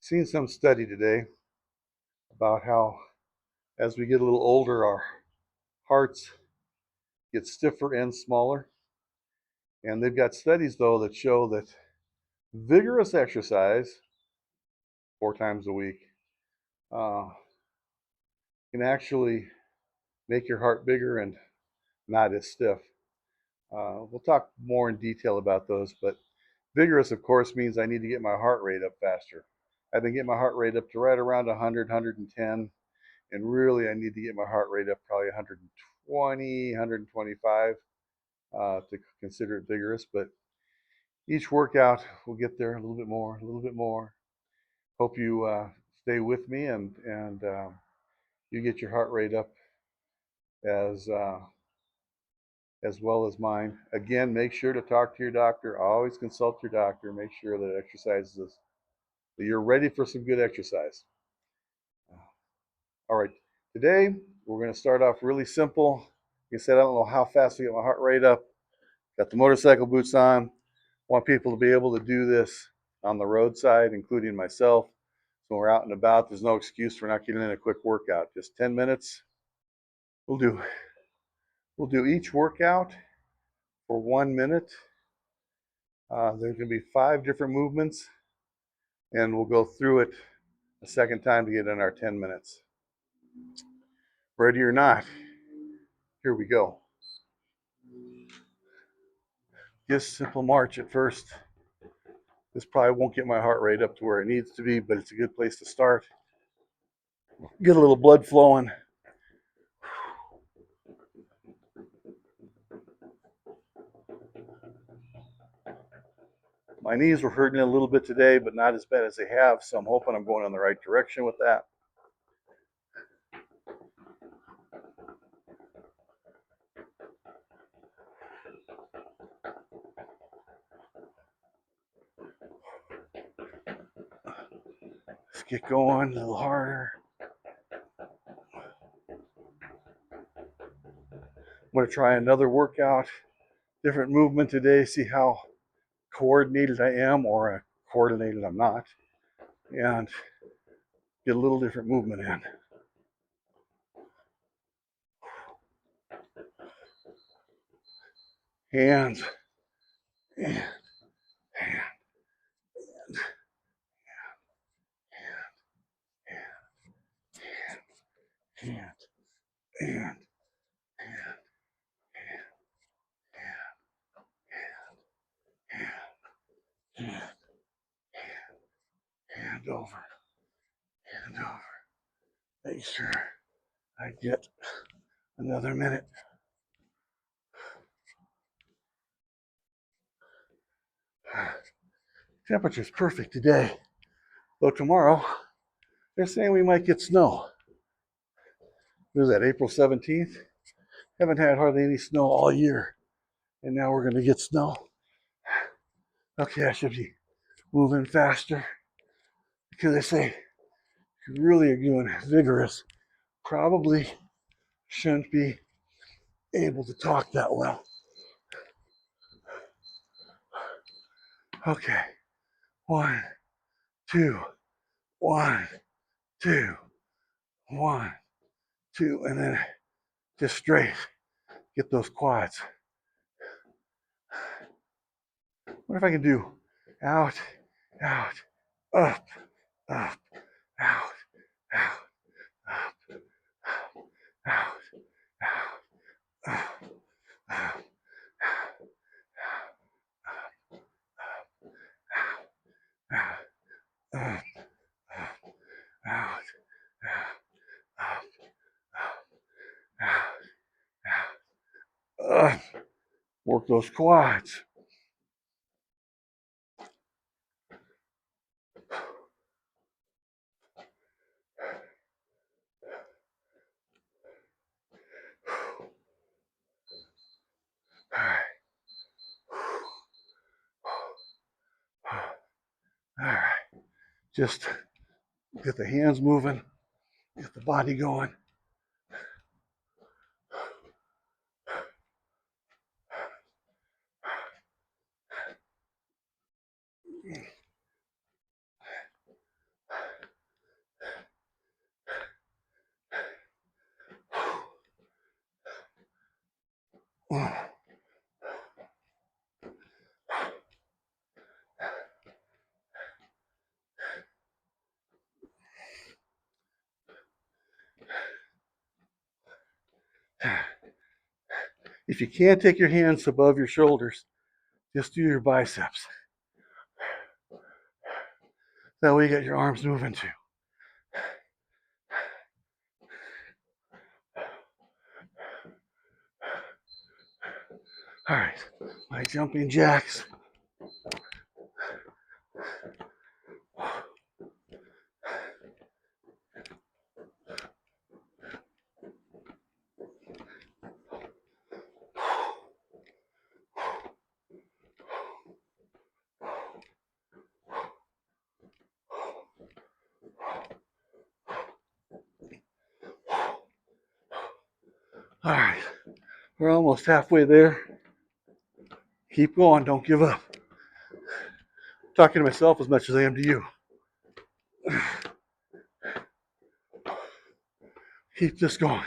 Seen some study today about how as we get a little older, our hearts get stiffer and smaller. And they've got studies, though, that show that vigorous exercise 4 times a week uh, can actually make your heart bigger and not as stiff. We'll talk more in detail about those, but vigorous, of course, means I need to get my heart rate up faster. I've been getting my heart rate up to right around 100, 110, and really I need to get my heart rate up probably 120, 125 to consider it vigorous. But each workout will get there a little bit more, a little bit more. Hope you stay with me and you get your heart rate up as uh, as well as mine. Again, make sure to talk to your doctor. Always consult your doctor. Make sure that that you're ready for some good exercise. All right, today we're going to start off really simple. Like I said, I don't know how fast to get my heart rate up. Got the motorcycle boots on. Want people to be able to do this on the roadside, including myself. So when we're out and about, there's no excuse for not getting in a quick workout. Just 10 minutes. We'll do we'll do each workout for 1 minute. There's going to be 5 different movements, and we'll go through it a second time to get in our 10 minutes. Ready or not, here we go. Just simple march at first. This probably won't get my heart rate up to where it needs to be, but it's a good place to start. Get a little blood flowing. My knees were hurting a little bit today, but not as bad as they have, so I'm hoping I'm going in the right direction with that. Let's get going a little harder. I'm going to try another workout, different movement today, see how coordinated I am or coordinated I'm not, and get a little different movement in. Hands, and, hand, hand, hand, hand, hand, hand, hand over, hand over. Make sure I get another minute. Temperature's perfect today, though tomorrow they're saying we might get snow. What is that, April 17th? Haven't had hardly any snow all year, and now we're going to get snow. Okay, I should be moving faster because they say if you really are doing vigorous, probably shouldn't be able to talk that well. Okay, 1, 2, 1, 2, 1, 2, and then just straight. Get those quads. What if I can do out, out, up, up, out, out, up, out, out, out, out, out, out. Work those quads. All right. Just get the hands moving, get the body going. If you can't take your hands above your shoulders, just do your biceps. That way you get your arms moving too. All right, my jumping jacks. All right, we're almost halfway there. Keep going, don't give up. I'm talking to myself as much as I am to you. Keep this going.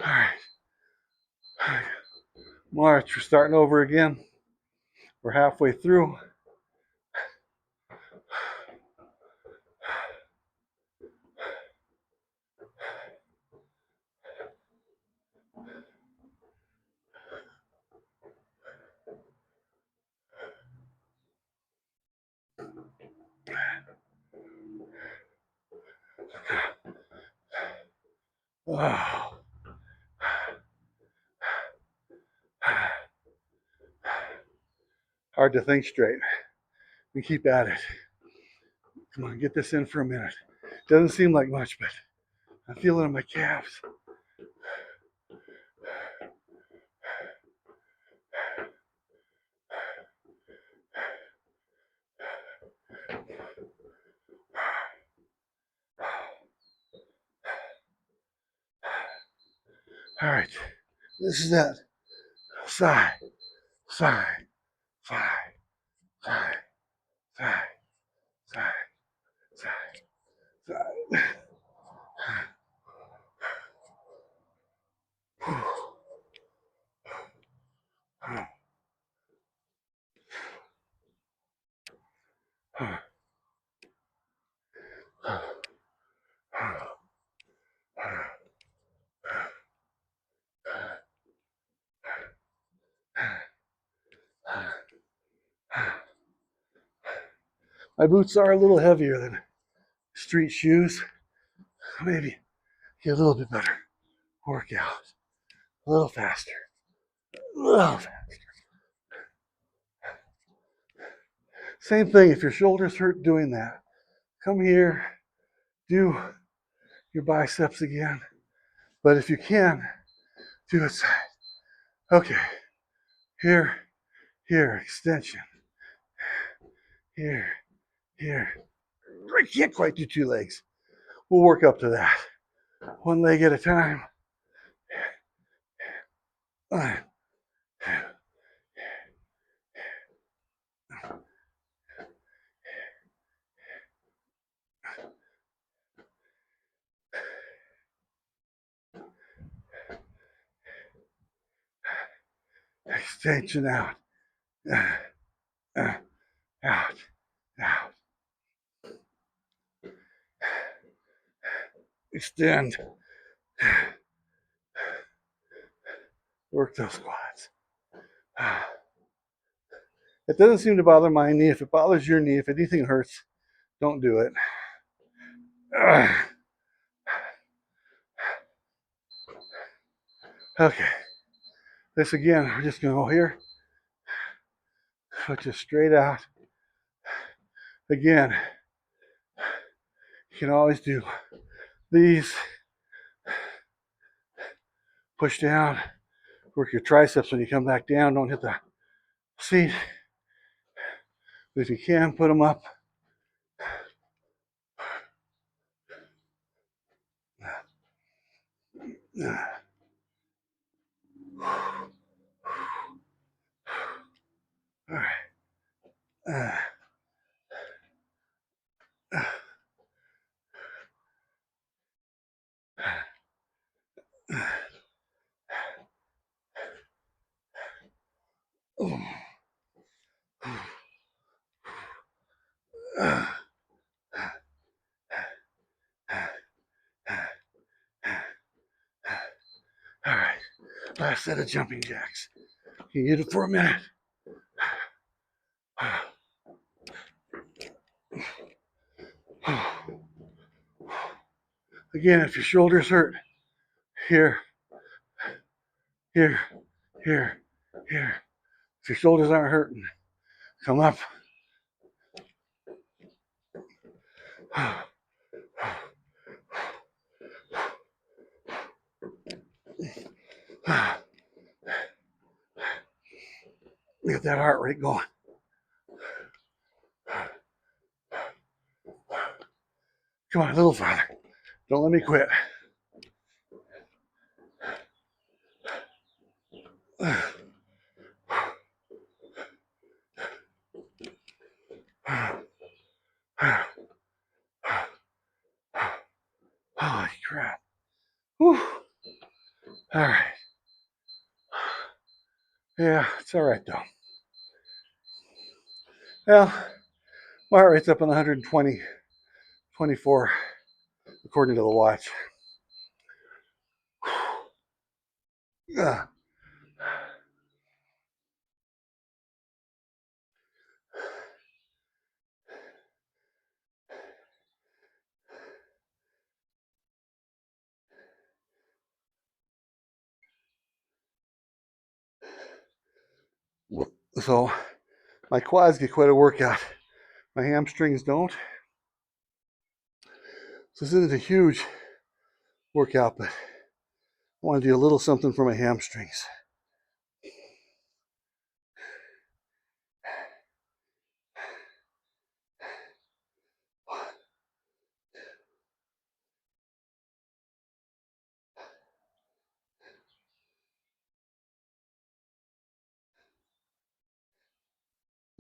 All right. March, we're starting over again. We're halfway through. Oh. Hard to think straight. We keep at it. Come on, get this in for a minute. Doesn't seem like much, but I feel it in my calves. All right, this is that side, side, side, side, side, side, side, side. My boots are a little heavier than street shoes. Maybe get a little bit better workout, a little faster, a little faster. Same thing, if your shoulders hurt doing that, come here, do your biceps again. But if you can, do it side. Okay, here, here, extension. Here, here. I can't quite do two legs. We'll work up to that. One leg at a time. Extension out. Out, out. Extend. Work those quads. It doesn't seem to bother my knee. If it bothers your knee, if anything hurts, don't do it. Okay. This again, we're just going to go here. Foot just straight out. Again, you can always do these. Push down. Work your triceps when you come back down. Don't hit the seat. But if you can, put them up. All right. All right, last set of jumping jacks. Can you get it for a minute? Again, if your shoulders hurt, here, here, here, here. If your shoulders aren't hurting, come up. Get that heart rate going. Come on, a little farther. Don't let me quit. Holy crap. Whew. All right. Yeah, it's all right though. Well, my heart rate's up on 120, 24, according to the watch. Yeah. So my quads get quite a workout. My hamstrings don't. So this isn't a huge workout, but I want to do a little something for my hamstrings.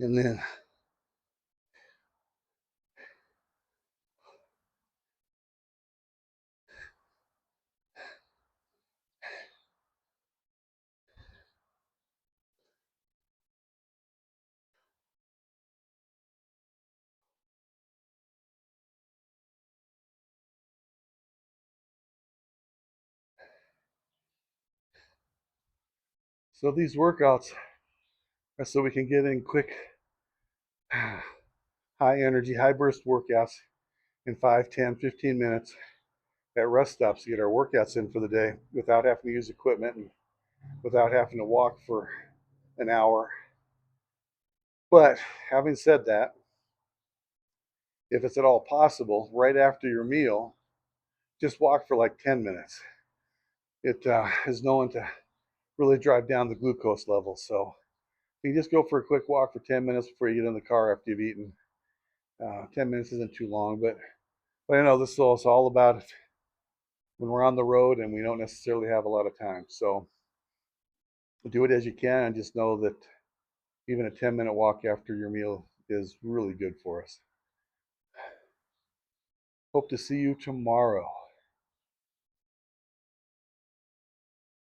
And then so these workouts are so we can get in quick, high energy, high burst workouts in 5, 10, 15 minutes at rest stops to get our workouts in for the day without having to use equipment and without having to walk for an hour. But having said that, if it's at all possible, right after your meal, just walk for like 10 minutes. It is known to really drive down the glucose levels. So you just go for a quick walk for 10 minutes before you get in the car after you've eaten. 10 minutes isn't too long, but I know this is all about it when we're on the road and we don't necessarily have a lot of time. So do it as you can and just know that even a 10-minute walk after your meal is really good for us. Hope to see you tomorrow.